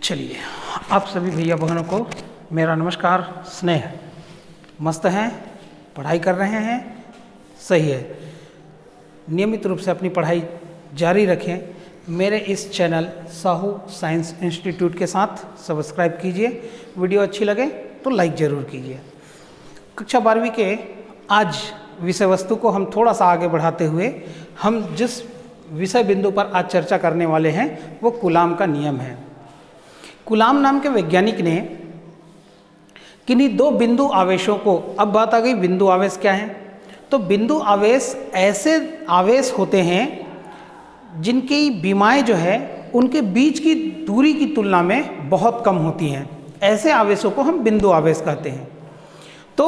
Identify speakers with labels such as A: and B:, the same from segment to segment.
A: चलिए, आप सभी भैया बहनों को मेरा नमस्कार, स्नेह। मस्त हैं, पढ़ाई कर रहे हैं, सही है। नियमित रूप से अपनी पढ़ाई जारी रखें। मेरे इस चैनल साहू साइंस इंस्टीट्यूट के साथ सब्सक्राइब कीजिए। वीडियो अच्छी लगे तो लाइक ज़रूर कीजिए। कक्षा 12वीं के आज विषय वस्तु को हम थोड़ा सा आगे बढ़ाते हुए हम जिस विषय बिंदु पर आज चर्चा करने वाले हैं वो कूलाम का नियम है। कूलाम नाम के वैज्ञानिक ने किन्हीं दो बिंदु आवेशों को, अब बात आ गई बिंदु आवेश क्या है, तो बिंदु आवेश ऐसे आवेश होते हैं जिनकी विमाएं जो है उनके बीच की दूरी की तुलना में बहुत कम होती हैं। ऐसे आवेशों को हम बिंदु आवेश कहते हैं। तो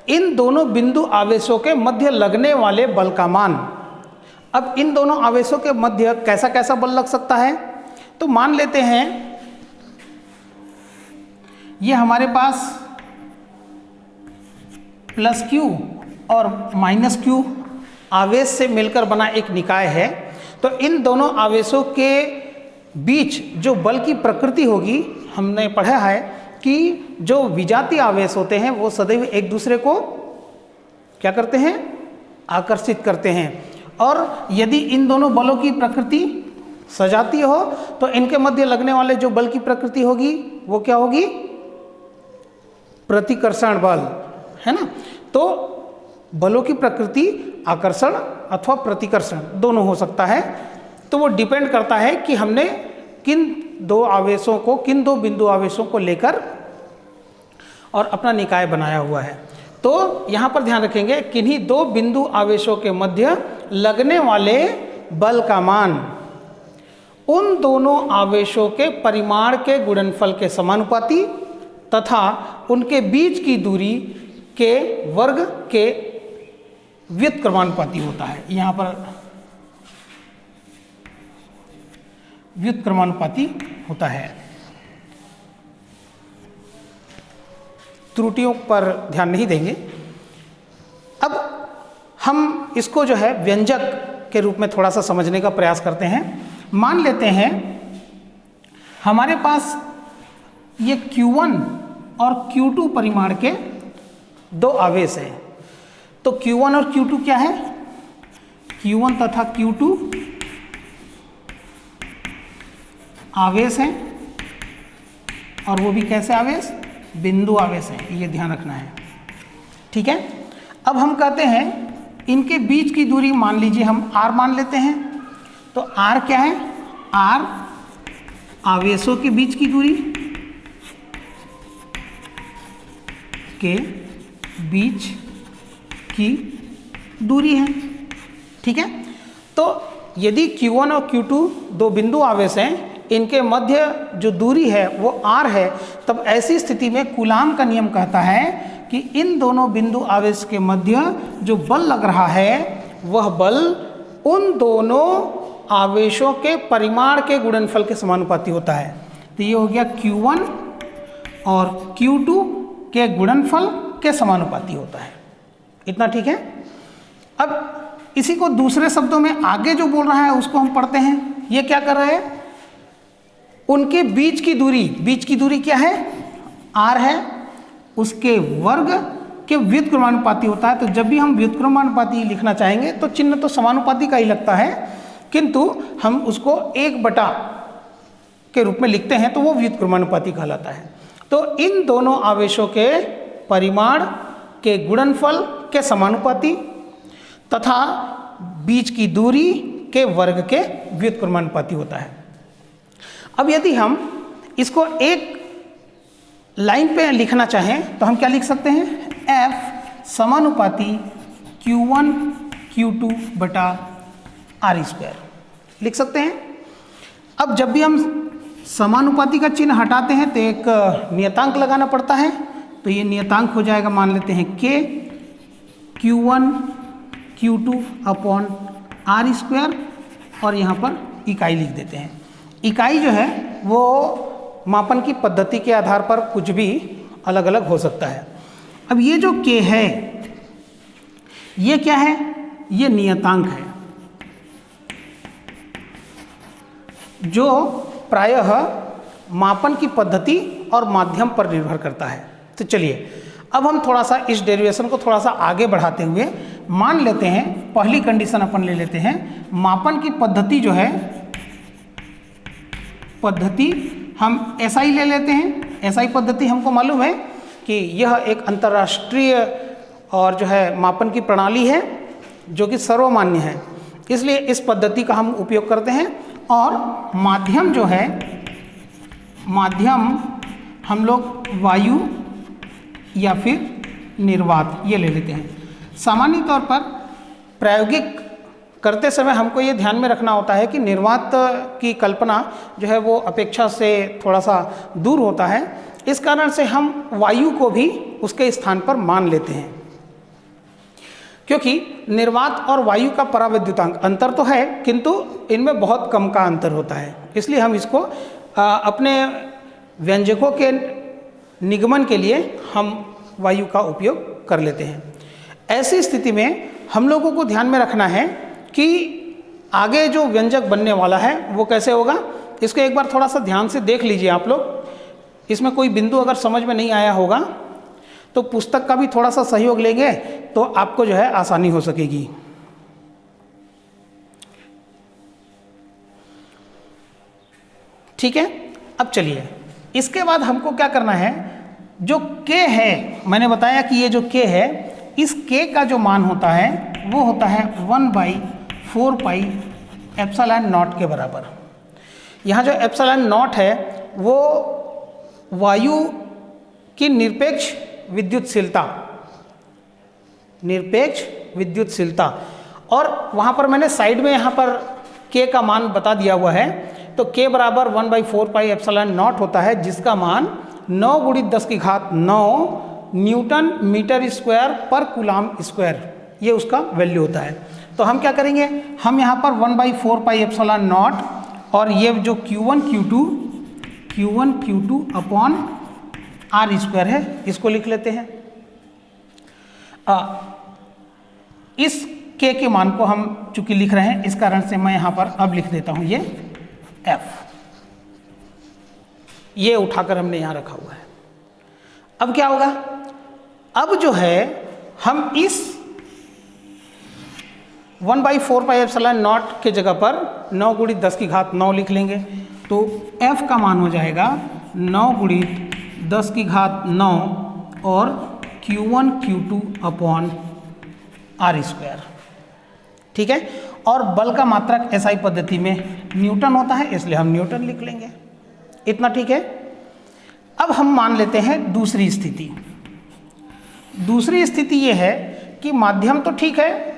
A: इन दोनों बिंदु आवेशों के मध्य लगने वाले बल का मान, अब इन दोनों आवेशों के मध्य कैसा कैसा बल लग सकता है, तो मान लेते हैं ये हमारे पास प्लस क्यू और माइनस क्यू आवेश से मिलकर बना एक निकाय है। तो इन दोनों आवेशों के बीच जो बल की प्रकृति होगी, हमने पढ़ा है कि जो विजातीय आवेश होते हैं वो सदैव एक दूसरे को क्या करते हैं, आकर्षित करते हैं। और यदि इन दोनों बलों की प्रकृति सजातीय हो तो इनके मध्य लगने वाले जो बल की प्रकृति होगी वो क्या होगी, प्रतिकर्षण बल, है ना। तो बलों की प्रकृति आकर्षण अथवा प्रतिकर्षण दोनों हो सकता है। तो वो डिपेंड करता है कि हमने किन दो आवेशों को, किन दो बिंदु आवेशों को लेकर और अपना निकाय बनाया हुआ है। तो यहाँ पर ध्यान रखेंगे, किन्हीं दो बिंदु आवेशों के मध्य लगने वाले बल का मान उन दोनों आवेशों के परिमाण के गुणनफल के समानुपाती तथा उनके बीच की दूरी के वर्ग के व्युत्क्रमानुपाती होता है। यहाँ पर व्युत्क्रमानुपाती होता है। त्रुटियों पर ध्यान नहीं देंगे। अब हम इसको जो है व्यंजक के रूप में थोड़ा सा समझने का प्रयास करते हैं। मान लेते हैं हमारे पास ये Q1 और Q2 परिमाण के दो आवेश हैं। तो Q1 और Q2 क्या है, Q1 तथा Q2 आवेश हैं, और वो भी कैसे आवेश, बिंदु आवेश है, ये ध्यान रखना है, ठीक है। अब हम कहते हैं इनके बीच की दूरी मान लीजिए हम R मान लेते हैं। तो R क्या है, R आवेशों के बीच की दूरी के बीच की दूरी है, ठीक है। तो यदि Q1 और Q2 दो बिंदु आवेश हैं, इनके मध्य जो दूरी है वो R है, तब ऐसी स्थिति में कूलाम का नियम कहता है कि इन दोनों बिंदु आवेश के मध्य जो बल लग रहा है वह बल उन दोनों आवेशों के परिमाण के गुणनफल के समानुपाती होता है। तो ये हो गया Q1 और Q2 के गुणनफल के समानुपाती होता है। इतना ठीक है। अब इसी को दूसरे शब्दों में आगे जो बोल रहा है उसको हम पढ़ते हैं। ये क्या कर रहा है, उनके बीच की दूरी क्या है, R है, उसके वर्ग के व्युत्क्रमानुपाती होता है। तो जब भी हम व्युत्क्रमानुपाती लिखना चाहेंगे तो चिन्ह तो समानुपाती का ही लगता है, किंतु हम उसको 1/, के रूप में लिखते हैं तो वो व्युत्क्रमानुपाती कहलाता है। तो इन दोनों आवेशों के परिमाण के गुणनफल के समानुपाती तथा बीच की दूरी के वर्ग के व्युत्क्रमानुपाती होता है। अब यदि हम इसको एक लाइन पे लिखना चाहें तो हम क्या लिख सकते हैं, F समानुपाती Q1 Q2 बटा R² लिख सकते हैं। अब जब भी हम समानुपाती का चिन्ह हटाते हैं तो एक नियतांक लगाना पड़ता है। तो ये नियतांक हो जाएगा, मान लेते हैं K Q1 Q2 upon R², और यहाँ पर इकाई लिख देते हैं। इकाई जो है वो मापन की पद्धति के आधार पर कुछ भी अलग अलग हो सकता है। अब ये जो K है ये क्या है, ये नियतांक है जो प्रायः मापन की पद्धति और माध्यम पर निर्भर करता है। तो चलिए अब हम थोड़ा सा इस डेरिवेशन को थोड़ा सा आगे बढ़ाते हुए मान लेते हैं, पहली कंडीशन अपन ले लेते हैं, मापन की पद्धति जो है, पद्धति हम एसआई ले लेते हैं। एसआई पद्धति हमको मालूम है कि यह एक अंतर्राष्ट्रीय और जो है मापन की प्रणाली है जो कि सर्वमान्य है, इसलिए इस पद्धति का हम उपयोग करते हैं। और माध्यम जो है, माध्यम हम लोग वायु या फिर निर्वात ये ले लेते हैं। सामान्य तौर पर प्रायोगिक करते समय हमको ये ध्यान में रखना होता है कि निर्वात की कल्पना जो है वो अपेक्षा से थोड़ा सा दूर होता है, इस कारण से हम वायु को भी उसके स्थान पर मान लेते हैं, क्योंकि निर्वात और वायु का परावैद्युतांक अंतर तो है किंतु इनमें बहुत कम का अंतर होता है, इसलिए हम इसको अपने व्यंजकों के निगमन के लिए हम वायु का उपयोग कर लेते हैं। ऐसी स्थिति में हम लोगों को ध्यान में रखना है कि आगे जो व्यंजक बनने वाला है वो कैसे होगा। इसको एक बार थोड़ा सा ध्यान से देख लीजिए आप लोग। इसमें कोई बिंदु अगर समझ में नहीं आया होगा तो पुस्तक का भी थोड़ा सा सहयोग लेंगे तो आपको जो है आसानी हो सकेगी। ठीक है, अब चलिए इसके बाद हमको क्या करना है, जो k है, मैंने बताया कि ये जो k है, इस k का जो मान होता है वो होता है 1/4 पाई एप्सिलॉन नॉट के बराबर। यहाँ जो एप्सिलॉन नॉट है वो वायु की निरपेक्ष विद्युतशीलता, और वहाँ पर मैंने साइड में यहाँ पर k का मान बता दिया हुआ है, तो k बराबर 1/4 पाई एप्सिलॉन नॉट होता है, जिसका मान 9 × 10⁹ न्यूटन मीटर स्क्वायर पर कूलाम स्क्वायर, ये उसका वैल्यू होता है। तो हम क्या करेंगे, हम यहाँ पर 1/4 पाई एप्सिलॉन नॉट और ये जो Q1 Q2 upon R square है इसको लिख लेते हैं। इस k के मान को हम चूंकि लिख रहे हैं, इस कारण से मैं यहाँ पर अब लिख देता हूँ ये F, ये उठाकर हमने यहाँ रखा हुआ है। अब क्या होगा, अब जो है हम इस 1/4 पाई एप्सिलॉन नॉट के जगह पर 9 × 10⁹ लिख लेंगे, तो F का मान हो जाएगा 9 × 10⁹ और Q1 Q2 upon R square. ठीक है, और बल का मात्रक एसआई पद्धति में न्यूटन होता है, इसलिए हम न्यूटन लिख लेंगे। इतना ठीक है। अब हम मान लेते हैं दूसरी स्थिति। दूसरी स्थिति ये है कि माध्यम तो ठीक है,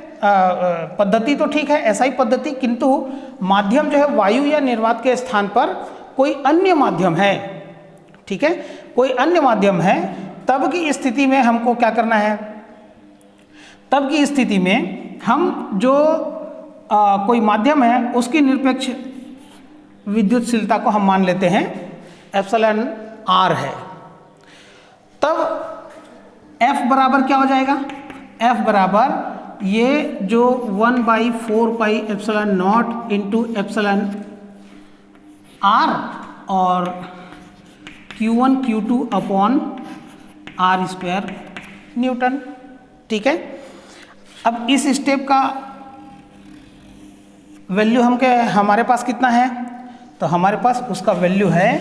A: पद्धति तो ठीक है एसआई पद्धति, किंतु माध्यम जो है वायु या निर्वात के स्थान पर कोई अन्य माध्यम है। ठीक है, कोई अन्य माध्यम है, तब की स्थिति में हमको क्या करना है, तब की स्थिति में हम जो कोई माध्यम है उसकी निरपेक्ष विद्युतशीलता को हम मान लेते हैं एप्सिलॉन R है। तब F बराबर क्या हो जाएगा, F बराबर ये जो 1/4 pi epsilon not into epsilon R और Q1 Q2 upon R square Newton. ठीक है, अब इस स्टेप का वैल्यू हमारे पास कितना है, तो हमारे पास उसका वैल्यू है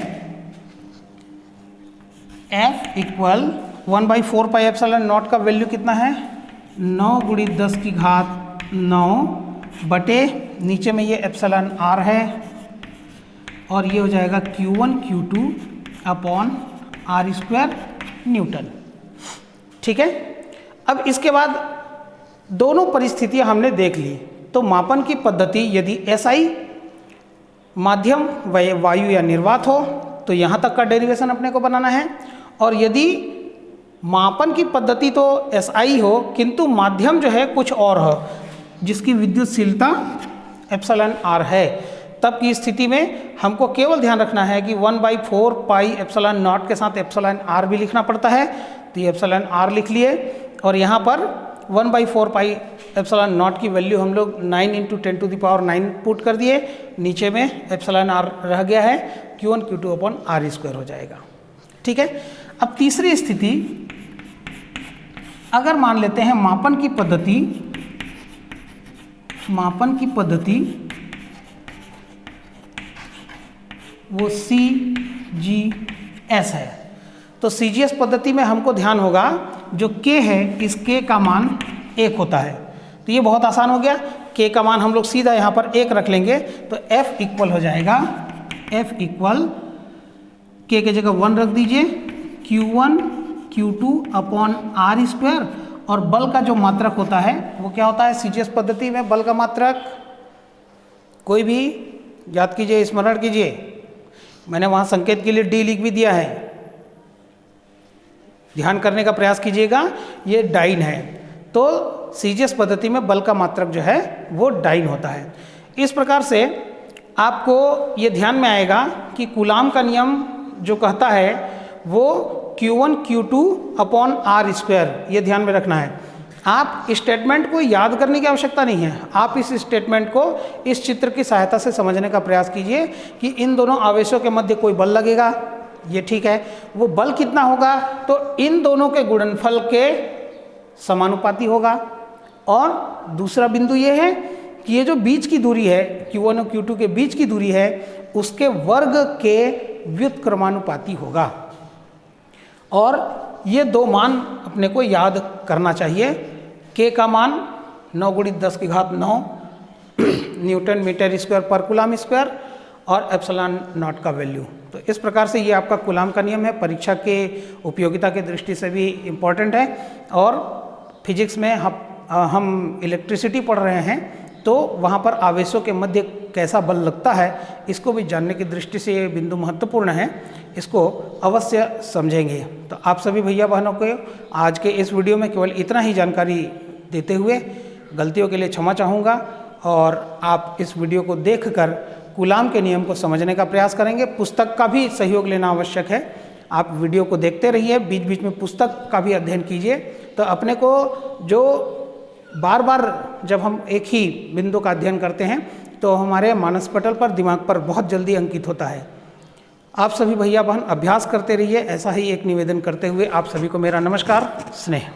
A: F equal 1/4 pi epsilon not का वैल्यू कितना है 9 × 10⁹ बटे नीचे में ये एप्सिलॉन R है और ये हो जाएगा Q1 Q2 upon R square Newton. ठीक है, अब इसके बाद दोनों परिस्थितियां हमने देख ली। तो मापन की पद्धति यदि एसआई माध्यम वायु या निर्वात हो तो यहाँ तक का डेरिवेशन अपने को बनाना है, और यदि मापन की पद्धति तो एसआई हो किंतु माध्यम जो है कुछ और हो जिसकी विद्युतशीलता एप्सिलॉन R है, तब की स्थिति में हमको केवल ध्यान रखना है कि 1/4 पाई एप्सिलॉन नॉट के साथ एप्सिलॉन R भी लिखना पड़ता है, तो ये एप्सिलॉन R लिख लिए और यहाँ पर 1/4 पाई एप्सिलॉन नॉट की वैल्यू हम लोग 9 × 10⁹ पुट कर दिए, नीचे में एप्सिलॉन r रह गया है, Q1 Q2 अपॉन r² हो जाएगा। ठीक है। अब तीसरी स्थिति, अगर मान लेते हैं मापन की पद्धति वो CGS है, तो CGS पद्धति में हमको ध्यान होगा जो K है, इस K का मान 1 होता है। तो ये बहुत आसान हो गया, K का मान हम लोग सीधा यहाँ पर 1 रख लेंगे, तो F इक्वल हो जाएगा, F इक्वल K के जगह 1 रख दीजिए, Q1 Q2 अपॉन r², और बल का जो मात्रक होता है वो क्या होता है CGS पद्धति में, बल का मात्रक कोई भी याद कीजिए, स्मरण कीजिए, मैंने वहाँ संकेत के लिए D लिख भी दिया है, ध्यान करने का प्रयास कीजिएगा, ये डाइन है। तो CGS पद्धति में बल का मात्रक जो है वो डाइन होता है। इस प्रकार से आपको ये ध्यान में आएगा कि कूलाम का नियम जो कहता है वो Q1 Q2 अपॉन r², ये ध्यान में रखना है। आप स्टेटमेंट को याद करने की आवश्यकता नहीं है, आप इस स्टेटमेंट को इस चित्र की सहायता से समझने का प्रयास कीजिए कि इन दोनों आवेशों के मध्य कोई बल लगेगा, ये ठीक है, वो बल कितना होगा, तो इन दोनों के गुणनफल के समानुपाती होगा। और दूसरा बिंदु ये है कि ये जो बीच की दूरी है, Q1 और Q2 के बीच की दूरी है, उसके वर्ग के व्युत्क्रमानुपाती होगा। और ये दो मान अपने को याद करना चाहिए, K का मान 9 × 10⁹ न्यूटन मीटर स्क्वायर पर कूलाम स्क्वायर, और एप्सिलॉन नॉट का वैल्यू। तो इस प्रकार से ये आपका कूलाम का नियम है, परीक्षा के उपयोगिता की दृष्टि से भी इम्पॉर्टेंट है। और फिजिक्स में हम इलेक्ट्रिसिटी पढ़ रहे हैं, तो वहाँ पर आवेशों के मध्य कैसा बल लगता है, इसको भी जानने की दृष्टि से ये बिंदु महत्वपूर्ण है, इसको अवश्य समझेंगे। तो आप सभी भैया बहनों को आज के इस वीडियो में केवल इतना ही जानकारी देते हुए गलतियों के लिए क्षमा चाहूँगा, और आप इस वीडियो को देखकर कूलाम के नियम को समझने का प्रयास करेंगे। पुस्तक का भी सहयोग लेना आवश्यक है, आप वीडियो को देखते रहिए, बीच बीच में पुस्तक का भी अध्ययन कीजिए, तो अपने को जो बार बार जब हम एक ही बिंदु का अध्ययन करते हैं तो हमारे मानस पटल पर, दिमाग पर बहुत जल्दी अंकित होता है। आप सभी भैया बहन अभ्यास करते रहिए, ऐसा ही एक निवेदन करते हुए आप सभी को मेरा नमस्कार, स्नेह।